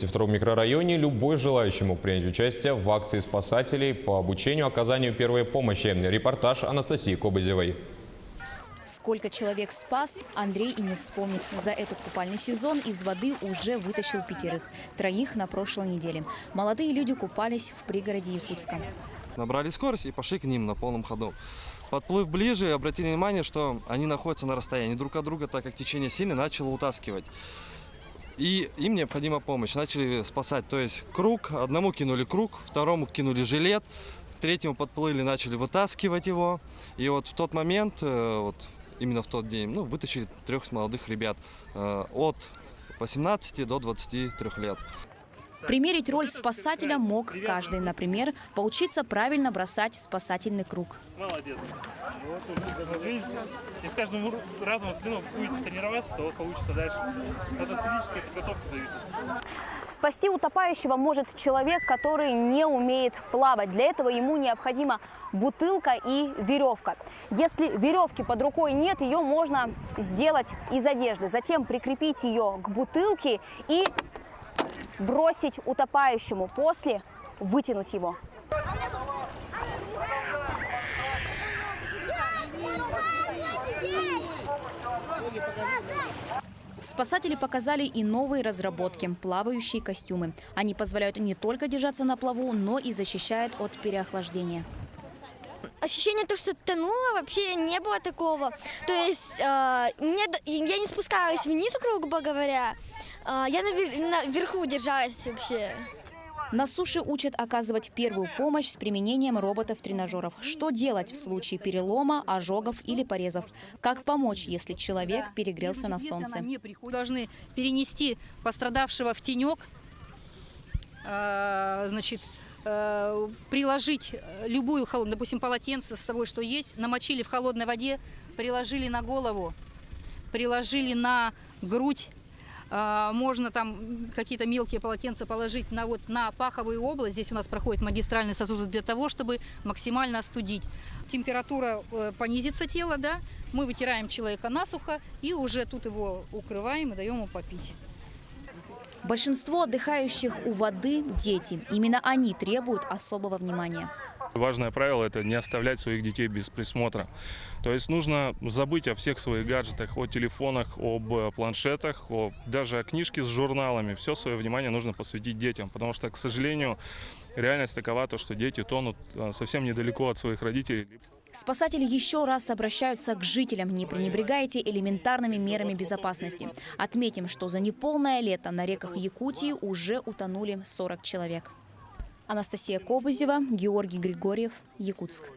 В втором микрорайоне любой желающий мог принять участие в акции спасателей по обучению оказанию первой помощи. Репортаж Анастасии Кобызевой. Сколько человек спас, Андрей и не вспомнит. За этот купальный сезон из воды уже вытащил 5, 3 на прошлой неделе. Молодые люди купались в пригороде Якутска. Набрали скорость и пошли к ним на полном ходу. Подплыв ближе, обратили внимание, что они находятся на расстоянии друг от друга, так как течение сильно начало утаскивать. И им необходима помощь. Начали спасать, то есть круг, одному кинули круг, второму кинули жилет, третьему подплыли, начали вытаскивать его. И вот в тот момент, именно в тот день, вытащили 3 молодых ребят от 18 до 23 лет. Примерить роль спасателя мог каждый. Например, поучиться правильно бросать спасательный круг. Молодец. Вот, видите, и с каждым разом, если будете тренироваться, то получится дальше. От физической подготовки зависит. Спасти утопающего может человек, который не умеет плавать. Для этого ему необходима бутылка и веревка. Если веревки под рукой нет, ее можно сделать из одежды. Затем прикрепить ее к бутылке и бросить утопающему. После вытянуть его. Спасатели показали и новые разработки – плавающие костюмы. Они позволяют не только держаться на плаву, но и защищают от переохлаждения. Ощущение того, что тонула, вообще не было такого. То есть я не спускалась вниз, грубо говоря. Я наверху держалась вообще. На суше учат оказывать первую помощь с применением роботов-тренажеров. Что делать в случае перелома, ожогов или порезов? Как помочь, если человек перегрелся на солнце? Должны перенести пострадавшего в тенек, приложить любую, допустим, полотенце с собой, что есть, намочили в холодной воде, приложили на голову, приложили на грудь. Можно там какие-то мелкие полотенца положить на паховую область. Здесь у нас проходит магистральный сосуд для того, чтобы максимально остудить. Температура понизится тела, да? Мы вытираем человека насухо и уже тут его укрываем и даем ему попить. Большинство отдыхающих у воды – дети. Именно они требуют особого внимания. Важное правило – это не оставлять своих детей без присмотра. То есть нужно забыть о всех своих гаджетах, о телефонах, об планшетах, даже о книжке с журналами. Все свое внимание нужно посвятить детям, потому что, к сожалению, реальность такова, что дети тонут совсем недалеко от своих родителей. Спасатели еще раз обращаются к жителям. Не пренебрегайте элементарными мерами безопасности. Отметим, что за неполное лето на реках Якутии уже утонули 40 человек. Анастасия Кобызева, Георгий Григорьев, Якутск.